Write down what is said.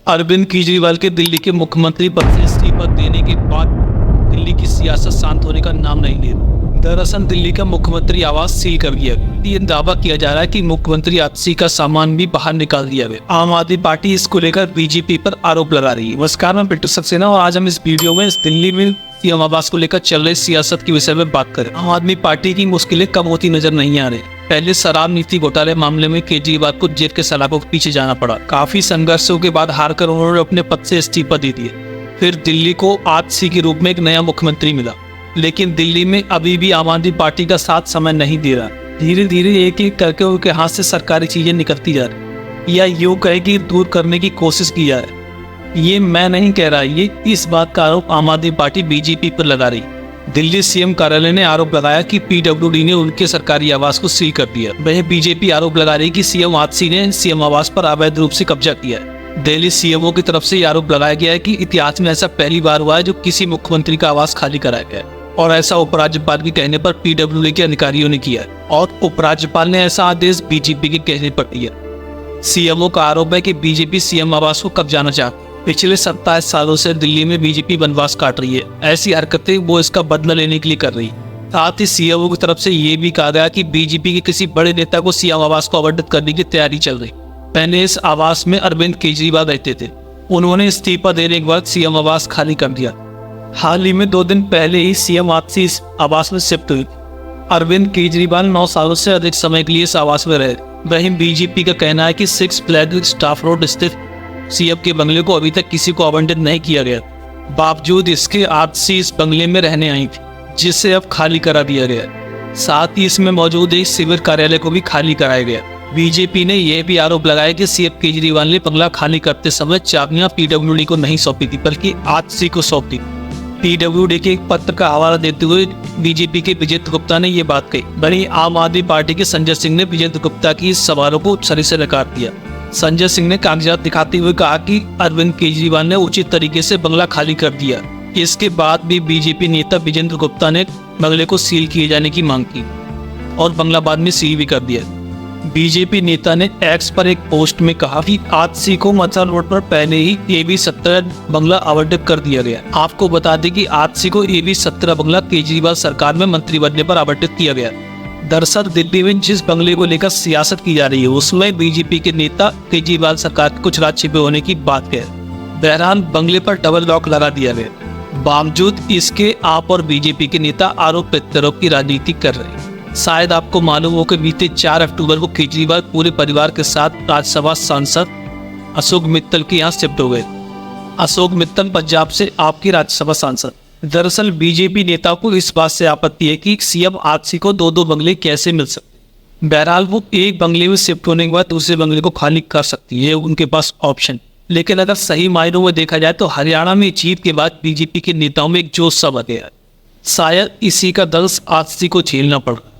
अरविंद केजरीवाल के दिल्ली के मुख्यमंत्री पद से इस्तीफा देने के बाद दिल्ली की सियासत शांत होने का नाम नहीं ले रही। दरअसल दिल्ली का मुख्यमंत्री आवास सील कर दिया गया। ये दावा किया जा रहा है कि मुख्यमंत्री आतिशी का सामान भी बाहर निकाल दिया गया। आम आदमी पार्टी इसको लेकर बीजेपी पर आरोप लगा रही है। नमस्कार, मैं पिंटू सक्सेना और आज हम इस वीडियो में दिल्ली में सीएम आवास को लेकर चल रही सियासत के विषय में बात करें। आम आदमी पार्टी की मुश्किलें कम होती नजर नहीं आ रही। पहले शराब नीति घोटाले मामले में केजरीवाल को जेल के सलाखों के पीछे जाना पड़ा। काफी संघर्षों के बाद हारकर उन्होंने अपने पद से इस्तीफा दे दिया। फिर दिल्ली को आतिशी के रूप में एक नया मुख्यमंत्री मिला, लेकिन दिल्ली में अभी भी आम आदमी पार्टी का साथ समय नहीं दे रहा। धीरे धीरे एक एक करके उनके हाथ से सरकारी चीजें निकलती जा रही, या यूं कहे कि दूर करने की कोशिश की जा रही। ये मैं नहीं कह रहा, ये इस बात का आरोप आम आदमी पार्टी बीजेपी पर लगा रही। दिल्ली सीएम कार्यालय ने आरोप लगाया कि पीडब्ल्यूडी ने उनके सरकारी आवास को सील कर दिया। वह बीजेपी आरोप लगा रही कि सीएम आतिशी ने सीएम आवास पर अवैध रूप से कब्जा किया है। दिल्ली सीएमओ की तरफ से आरोप लगाया गया है कि इतिहास में ऐसा पहली बार हुआ है जो किसी मुख्यमंत्री का आवास खाली कराया गया, और ऐसा उपराज्यपाल के कहने पर पीडब्ल्यूडी के अधिकारियों ने किया, और उपराज्यपाल ने ऐसा आदेश बीजेपी के कहने पर दिया। सीएमओ का आरोप है कि बीजेपी सीएम आवास को कब्जाना चाहती। पिछले 27 सालों से दिल्ली में बीजेपी वनवास काट रही है। ऐसी हरकतें वो इसका बदला लेने के लिए कर रही है। साथ ही सीएमओ की तरफ से ये भी कहा गया कि बीजेपी के किसी बड़े नेता को सीएम आवास को आवंटित करने की तैयारी चल रही। पहले इस आवास में अरविंद केजरीवाल रहते थे। उन्होंने इस्तीफा देने के बाद सीएम आवास खाली कर दिया। हाल ही में 2 दिन पहले ही सीएम आतिशी इस आवास में शिफ्ट हुई। अरविंद केजरीवाल 9 सालों से अधिक समय के लिए इस आवास में रहे। वहीं बीजेपी का कहना है कि 6 फ्लैग स्टाफ रोड स्थित सीएम के बंगले को अभी तक किसी को आवंटित नहीं किया गया। बावजूद इसके आतिशी इस बंगले में रहने आई थी, जिसे अब खाली करा दिया गया। साथ ही इसमें मौजूद एक सिविल कार्यालय को भी खाली कराया गया। बीजेपी ने यह भी आरोप लगाया कि सीएम केजरीवाल ने बंगला खाली करते समय चाबियां पीडब्ल्यूडी को नहीं सौंपी थी, बल्कि आतिशी को सौंपी। पीडब्ल्यूडी के एक पत्र का हवाला देते हुए बीजेपी के विजेंद्र गुप्ता ने यह बात कही। वहीं आम आदमी पार्टी के संजय सिंह ने विजेंद्र गुप्ता की इस सवालों को सरी से नकार दिया। संजय सिंह ने कागजात दिखाते हुए कहा कि अरविंद केजरीवाल ने उचित तरीके से बंगला खाली कर दिया। इसके बाद भी बीजेपी नेता विजेंद्र गुप्ता ने बंगले को सील किए जाने की मांग की और बंगला बाद में सील भी कर दिया। बीजेपी नेता ने एक्स पर एक पोस्ट में कहा कि आतिशी को मथुरा रोड पर पहले ही AB 17 बंगला आवंटित कर दिया गया। आपको बता दें कि आतिशी को AB 17 बंगला केजरीवाल सरकार में मंत्री बनने पर आवंटित किया गया। दरअसल दिल्ली में जिस बंगले को लेकर सियासत की जा रही है, उसमें बीजेपी के नेता केजरीवाल सरकार के कुछ राज छिपे होने की बात है। बहरहाल बंगले पर डबल लॉक लगा दिया गया। बावजूद इसके आप और बीजेपी के नेता आरोप प्रत्यारोप की राजनीति कर रहे हैं। शायद आपको मालूम हो कि बीते 4 अक्टूबर को केजरीवाल पूरे परिवार के साथ राज्यसभा सांसद अशोक मित्तल के यहाँ शिफ्ट हो गए। अशोक मित्तल पंजाब से आपके राज्यसभा सांसद। दरअसल बीजेपी नेताओं को इस बात से आपत्ति है कि सीएम आतिशी को 2-2 बंगले कैसे मिल सकते। बहरहाल वो एक बंगले में शिफ्ट होने के बाद दूसरे बंगले को खाली कर सकती है, उनके पास ऑप्शन। लेकिन अगर सही मायनों में देखा जाए तो हरियाणा में जीत के बाद बीजेपी के नेताओं में एक जोश सा बढ़ गया है। शायद इसी का दर्द आतिशी को झेलना पड़ रहा है।